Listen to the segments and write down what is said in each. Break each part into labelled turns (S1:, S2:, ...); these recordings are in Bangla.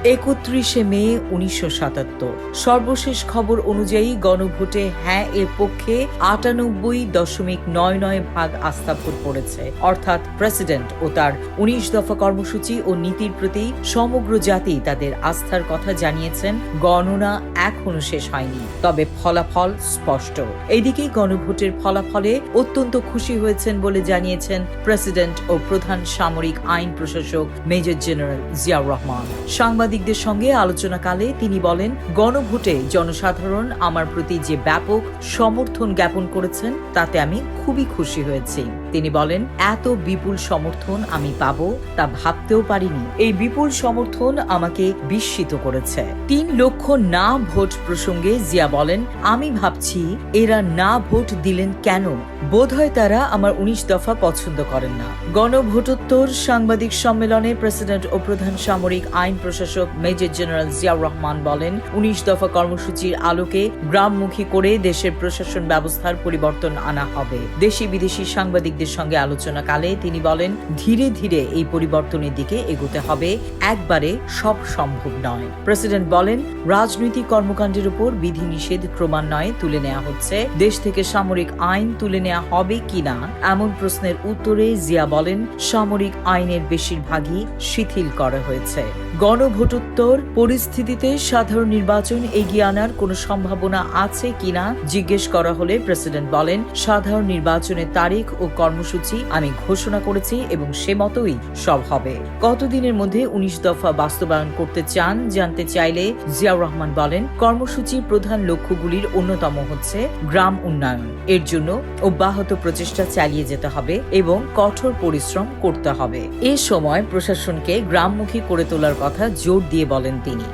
S1: 31 মে 1977 সর্বশেষ খবর অনুযায়ী গণভোটে হ্যাঁ এর পক্ষে 98.99% আস্থা ভোট পড়েছে। অর্থাৎ প্রেসিডেন্ট ও তার 19 দফা কর্মসূচি ও নীতির প্রতি সমগ্র জাতি তাদের আস্থার কথা জানিয়েছেন। গণনা এখনো শেষ হয়নি, তবে ফলাফল স্পষ্ট। এইদিকে গণভোটের ফলাফলে অত্যন্ত খুশি হয়েছেন বলে জানিয়েছেন প্রেসিডেন্ট ও প্রধান সামরিক আইন প্রশাসক মেজর জেনারেল জিয়াউর রহমান। সাংবাদিকদের সঙ্গে আলোচনাকালে তিনি বলেন, গণভোটে জনসাধারণ আমার প্রতি যে ব্যাপক সমর্থন জ্ঞাপন করেছেন তাতে আমি খুবই খুশি হয়েছি। তিনি বলেন, এত বিপুল সমর্থন আমি পাবো তা ভাবতেও পারিনি। এই বিপুল সমর্থন আমাকে বিস্মিত করেছে। 3 লক্ষ না ভোট প্রসঙ্গে জিয়া বলেন, আমি ভাবছি এরা না ভোট দিলেন কেন? বোধহয় তারা আমার 19 দফা পছন্দ করেন না। গণভোটোত্তর সাংবাদিক সম্মেলনে প্রেসিডেন্ট ও প্রধান সামরিক আইন প্রশাসক মেজর জেনারেল জিয়াউর রহমান বলেন, 19 দফা কর্মসূচির আলোকে গ্রামমুখী করে দেশের প্রশাসন ব্যবস্থার পরিবর্তন আনা হবে। দেশি বিদেশি সাংবাদিকদের সঙ্গে আলোচনাকালে তিনি বলেন, ধীরে ধীরে এই পরিবর্তনের দিকে এগোতে হবে, একবারে সব সম্ভব নয়। প্রেসিডেন্ট বলেন, রাজনৈতিক কর্মকাণ্ডের উপর বিধিনিষেধ ক্রমান্বয়ে তুলে নেওয়া হচ্ছে। দেশ থেকে সামরিক আইন তুলে নেওয়া হবে কিনা এমন প্রশ্নের উত্তরে জিয়া বলেন, সামরিক আইনের বেশিরভাগই শিথিল করা হয়েছে। গণভোটোত্তর পরিস্থিতিতে সাধারণ নির্বাচন এগিয়ে আনার কোনো সম্ভাবনা আছে কিনা জিজ্ঞেস করা হলে প্রেসিডেন্ট বলেন, সাধারণ নির্বাচনের তারিখ ও কর্মসূচি আমি ঘোষণা করেছি এবং সে মতোই সব হবে। কতদিনের মধ্যে 19 দফা বাস্তবায়ন করতে চান জানতে চাইলে জিয়াউর রহমান বলেন, কর্মসূচির প্রধান লক্ষ্যগুলির অন্যতম হচ্ছে গ্রাম উন্নয়ন। এর জন্য অব্যাহত প্রচেষ্টা চালিয়ে যেতে হবে এবং কঠোর পরিশ্রম করতে হবে। এ সময় প্রশাসনকে গ্রামমুখী করে তোলার কথা জোর দিয়ে বলেন তিনি।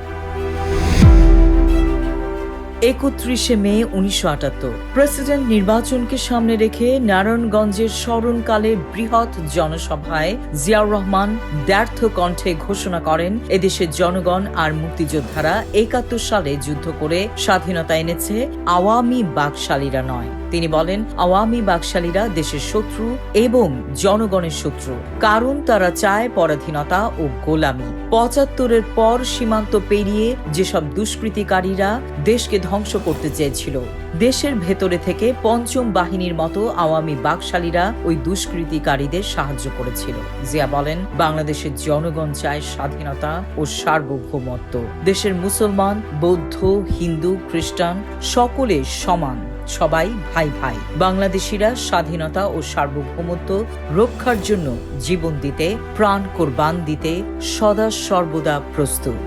S1: 31 মে 1978 প্রেসিডেন্ট নির্বাচনকে সামনে রেখে নারায়ণগঞ্জের স্মরণকালে বৃহৎ জনসভায় জিয়াউর রহমান দ্ব্যর্থ কণ্ঠে ঘোষণা করেন, এদেশের জনগণ আর মুক্তিযোদ্ধারা 71 সালে যুদ্ধ করে স্বাধীনতা এনেছে, আওয়ামী বাকশালীরা নয়। তিনি বলেন, আওয়ামী বাকশালীরা দেশের শত্রু এবং জনগণের শত্রু, কারণ তারা চায় পরাধীনতা ও গোলামি। 75-এর পর সীমান্ত পেরিয়ে যেসব দুষ্কৃতিকারীরা দেশকে ধ্বংস করতে চেয়েছিল, দেশের ভেতরে থেকে পঞ্চম বাহিনীর মতো আওয়ামী বাকশালীরা ওই দুষ্কৃতিকারীদের সাহায্য করেছিল। জিয়া বলেন, বাংলাদেশের জনগণ চায় স্বাধীনতা ও সার্বভৌমত্ব। দেশের মুসলমান, বৌদ্ধ, হিন্দু, খ্রিস্টান সকলে সমান, সবাই ভাই ভাই। বাংলাদেশিরা স্বাধীনতা ও সার্বভৌমত্ব রক্ষার জন্য জীবন দিতে, প্রাণ কোরবান দিতে সদা সর্বদা প্রস্তুত।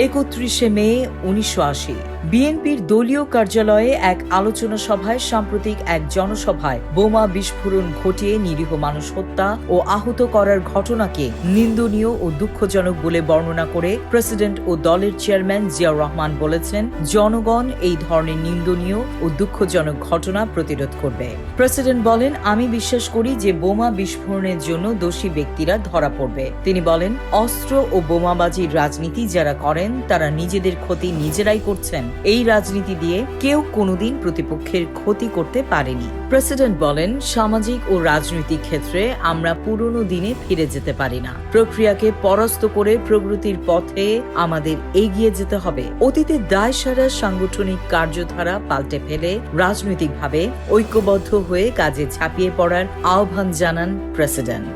S1: 31 মে 1980 বিএনপির দলীয় কার্যালয়ে এক আলোচনা সভায় সাম্প্রতিক এক জনসভায় বোমা বিস্ফোরণ ঘটিয়ে নিরীহ মানুষ হত্যা ও আহত করার ঘটনাকে নিন্দনীয় ও দুঃখজনক বলে বর্ণনা করে প্রেসিডেন্ট ও দলের চেয়ারম্যান জিয়াউর রহমান বলেছেন, জনগণ এই ধরনের নিন্দনীয় ও দুঃখজনক ঘটনা প্রতিরোধ করবে। প্রেসিডেন্ট বলেন, আমি বিশ্বাস করি যে বোমা বিস্ফোরণের জন্য দোষী ব্যক্তিরা ধরা পড়বে। তিনি বলেন, অস্ত্র ও বোমাবাজির রাজনীতি যারা করেন তারা নিজেদের ক্ষতি নিজেরাই করছেন। এই রাজনীতি দিয়ে কেউ কোনোদিন প্রতিপক্ষের ক্ষতি করতে পারেনি। প্রেসিডেন্ট বলেন, সামাজিক ও রাজনৈতিক ক্ষেত্রে আমরা পুরনো দিনে ফিরে যেতে পারি না। প্রক্রিয়াকে পরাস্ত করে প্রগতির পথে আমাদের এগিয়ে যেতে হবে। অতীতের দায়সারা সাংগঠনিক কার্যধারা পাল্টে ফেলে রাজনৈতিকভাবে ঐক্যবদ্ধ হয়ে কাজে ঝাঁপিয়ে পড়ার আহ্বান জানান প্রেসিডেন্ট।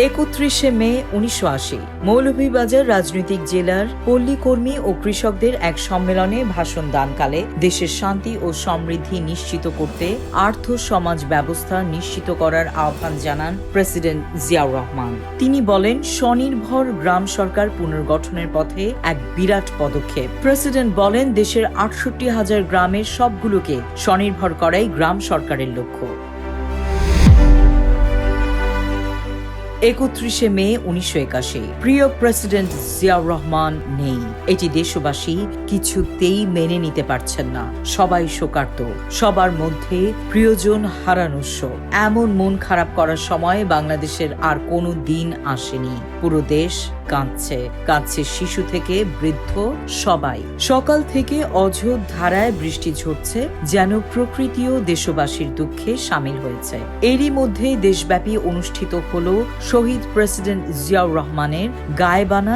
S1: 31 মে 1980 মৌলভীবাজার রাজনৈতিক জেলার পল্লীকর্মী ও কৃষকদের এক সম্মেলনে ভাষণ দানকালে দেশের শান্তি ও সমৃদ্ধি নিশ্চিত করতে আর্থ সমাজ ব্যবস্থা নিশ্চিত করার আহ্বান জানান প্রেসিডেন্ট জিয়াউর রহমান। তিনি বলেন, স্বনির্ভর গ্রাম সরকার পুনর্গঠনের পথে এক বিরাট পদক্ষেপ। প্রেসিডেন্ট বলেন, দেশের 68,000 গ্রামের সবগুলোকে স্বনির্ভর করাই গ্রাম সরকারের লক্ষ্য। 31 মে 1981 প্রিয় প্রেসিডেন্ট জিয়াউর রহমান নেই, এটি দেশবাসী কিছুতেই মেনে নিতে পারছেন না। সবাই শোকার্ত, সবার মধ্যে প্রিয়জন হারানোর শোক। এমন মন খারাপ করার সময় বাংলাদেশের আর কোনো দিন আসেনি। পুরো দেশ কাঁদছে শিশু থেকে বৃদ্ধ সবাই। সকাল থেকে অঝোর ধারায় বৃষ্টি ঝরছে, যেন প্রকৃতিও দেশবাসীর দুঃখে সামিল হয়েছে। এরই মধ্যে দেশব্যাপী অনুষ্ঠিত হল শহীদ প্রেসিডেন্ট জিয়াউর রহমানের গায়েবানা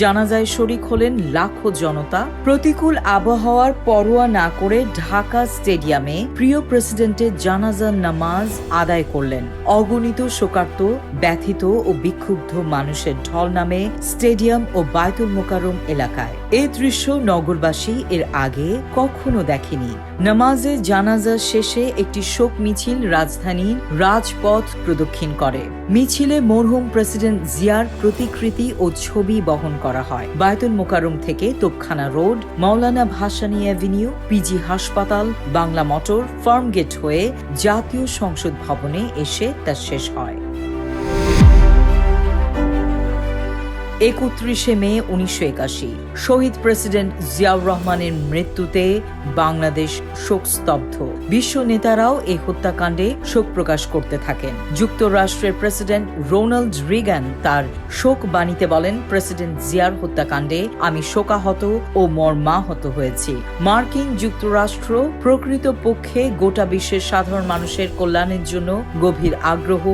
S1: জানাজায় শরিক হলেন লাখো জনতা। প্রতিকূল আবহাওয়ার পরোয়া না করে ঢাকা স্টেডিয়ামে প্রিয় প্রেসিডেন্টের জানাজার নামাজ আদায় করলেন অগণিত শোকার্ত, ব্যথিত ও বিক্ষুব্ধ মানুষের ঢল নামে স্টেডিয়াম ও বায়তুল মোকাররম এলাকায়। এই দৃশ্য নগরবাসী এর আগে কখনো দেখেনি। নামাজে জানাজা শেষে একটি শোক মিছিল রাজধানীর রাজপথ প্রদক্ষিণ করে। মিছিলে মরহুম প্রেসিডেন্ট জিয়ার প্রতিকৃতি ও ছবি বহন করা হয়। বায়তুল মোকাররম থেকে তোপখানা রোড, মাওলানা ভাসানী অ্যাভিনিউ, পিজি হাসপাতাল, বাংলা মোটর, ফার্মগেট হয়ে জাতীয় সংসদ ভবনে এসে তা শেষ হয়। 31 মে 1981 শহীদ প্রেসিডেন্ট জিয়াউর রহমানের মৃত্যুতে বাংলাদেশ শোকস্তব্ধ। বিশ্ব নেতারাও এই হত্যাকাণ্ডে শোক প্রকাশ করতে থাকেন। যুক্তরাষ্ট্রের প্রেসিডেন্ট রোনাল্ড রিগান তার শোক বাণীতে বলেন, প্রেসিডেন্ট জিয়ার হত্যাকাণ্ডে আমি শোকাহত ও মর্মাহত হয়েছি। মার্কিন যুক্তরাষ্ট্র প্রকৃতপক্ষে গোটা বিশ্বের সাধারণ মানুষের কল্যাণের জন্য গভীর আগ্রহ,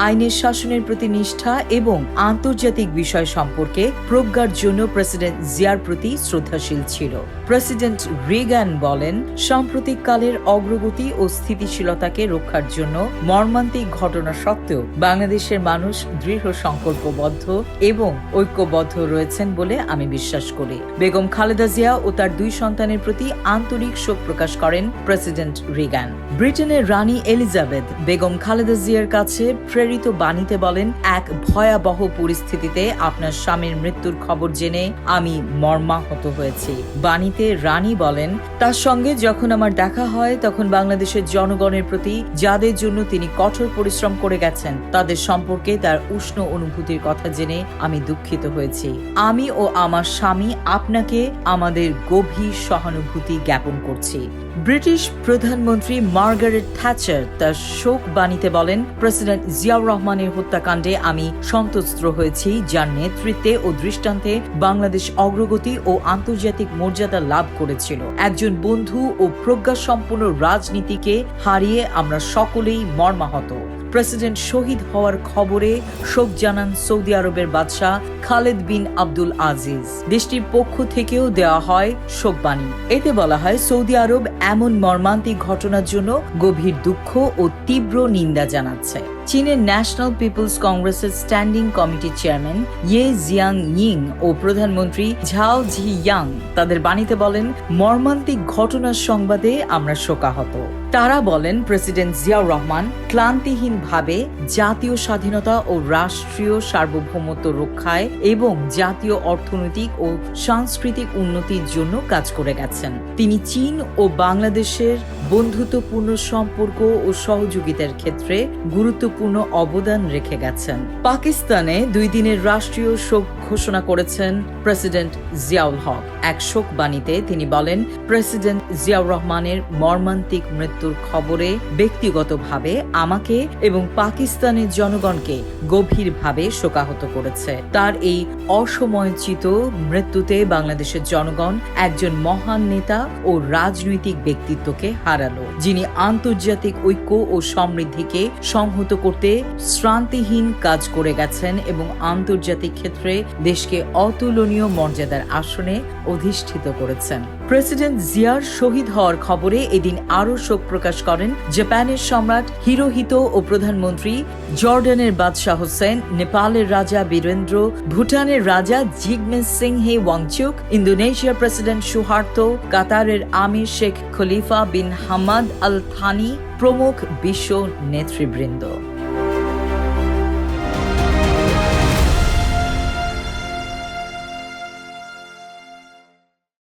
S1: আইনের শাসনের প্রতি নিষ্ঠা এবং আন্তর্জাতিক বিষয় সম্পর্কে প্রজ্ঞার জন্য প্রেসিডেন্ট জিয়ার প্রতি শ্রদ্ধাশীল ছিল। প্রেসিডেন্ট রিগান বলেন, সাম্প্রতিক কালের অগ্রগতি ও স্থিতিশীলতাকে রক্ষার জন্য মর্মান্তিক ঘটনা সত্ত্বেও বাংলাদেশের মানুষ দৃঢ় সংকল্পবদ্ধ এবং ঐক্যবদ্ধ রয়েছেন বলে আমি বিশ্বাস করি। বেগম খালেদা জিয়া ও তার 2 সন্তানের প্রতি আন্তরিক শোক প্রকাশ করেন প্রেসিডেন্ট রিগান। ব্রিটেনের রানী এলিজাবেথ বেগম খালেদা জিয়ার কাছে প্রেরিত বাণীতে বলেন, এক ভয়াবহ পরিস্থিতিতে আপনার স্বামীর মৃত্যুর খবর জেনে আমি মর্মাহত হয়েছি। বাণীতে রানী বলেন, তার সঙ্গে যখন আমার দেখা হয় তখন বাংলাদেশের জনগণের প্রতি যাদের জন্য তিনি কঠোর পরিশ্রম করে গেছেন তাদের সম্পর্কে তার উষ্ণ অনুভূতির কথা জেনে আমি দুঃখিত হয়েছি। আমি ও আমার স্বামী আপনাকে আমাদের গভীর সহানুভূতি জ্ঞাপন করছি। ব্রিটিশ প্রধানমন্ত্রী মার্গারেট থ্যাচার তার শোক বাণীতে বলেন, প্রেসিডেন্ট জিয়াউর রহমানের হত্যাকাণ্ডে আমি সন্তুষ্ট হয়েছি, যার নেতৃত্বে ও দৃষ্টান্তে বাংলাদেশ অগ্রগতি ও আন্তর্জাতিক মর্যাদা লাভ করেছিল। একজন বন্ধু ও প্রজ্ঞাসম্পন্ন রাজনীতিকে হারিয়ে আমরা সকলেই মর্মাহত। প্রেসিডেন্ট শহীদ হওয়ার খবরে শোক জানান সৌদি আরবের বাদশাহ খালেদ বিন আব্দুল আজিজ। দেশটির পক্ষ থেকেও দেওয়া হয় শোকবাণী। এতে বলা হয়, সৌদি আরব এমন মর্মান্তিক ঘটনার জন্য গভীর দুঃখ ও তীব্র নিন্দা জানাচ্ছে। চীনের ন্যাশনাল পিপলস কংগ্রেসের স্ট্যান্ডিং কমিটির চেয়ারম্যান ইয়ে জিয়াংইং ও প্রধানমন্ত্রী ঝাও ঝিয়াং তাদের বাণীতে বলেন, মর্মান্তিক ঘটনার সংবাদে আমরা শোকাহত। তারা বলেন, প্রেসিডেন্ট জিয়াউর রহমান ক্লান্তিহীনভাবে জাতীয় স্বাধীনতা ও রাষ্ট্রীয় সার্বভৌমত্ব রক্ষায় এবং জাতীয় অর্থনৈতিক ও সাংস্কৃতিক উন্নতির জন্য কাজ করে গেছেন। তিনি চীন ও বাংলাদেশের বন্ধুত্বপূর্ণ সম্পর্ক ও সহযোগিতার ক্ষেত্রে গুরুত্বপূর্ণ অবদান রেখে গেছেন। পাকিস্তানে 2 দিনের রাষ্ট্রীয় শোক ঘোষণা করেছেন প্রেসিডেন্ট জিয়াউল হক। এক শোক বাণীতে তিনি বলেন, প্রেসিডেন্ট জিয়াউর রহমানের মর্মান্তিক মৃত্যুর খবরে ব্যক্তিগতভাবে আমাকে এবং পাকিস্তানের জনগণকে গভীরভাবে শোকাহত করেছে। তার এই অসময়োচিত মৃত্যুতে বাংলাদেশের জনগণ একজন মহান নেতা ও রাজনৈতিক ব্যক্তিত্বকে হারালো, যিনি আন্তর্জাতিক ঐক্য ও সমৃদ্ধিকে সংহত করতে শ্রান্তিহীন কাজ করে গেছেন এবং আন্তর্জাতিক ক্ষেত্রে দেশকে অতুলনীয় মর্যাদার আসনে অধিষ্ঠিত করেছেন। প্রেসিডেন্ট জিয়ার শহীদ হওয়ার খবরে এদিন আরও শোক প্রকাশ করেন জাপানের সম্রাট হিরোহিতো ও প্রধানমন্ত্রী, জর্ডানের বাদশাহ হোসেন, নেপালের রাজা বীরেন্দ্র, ভুটানের রাজা জিগমে সিংহে ওয়াংচুক, ইন্দোনেশিয়ার প্রেসিডেন্ট সুহার্তো, কাতারের আমির শেখ খলিফা বিন হামাদ আল থানি প্রমুখ বিশ্ব নেতৃবৃন্দ।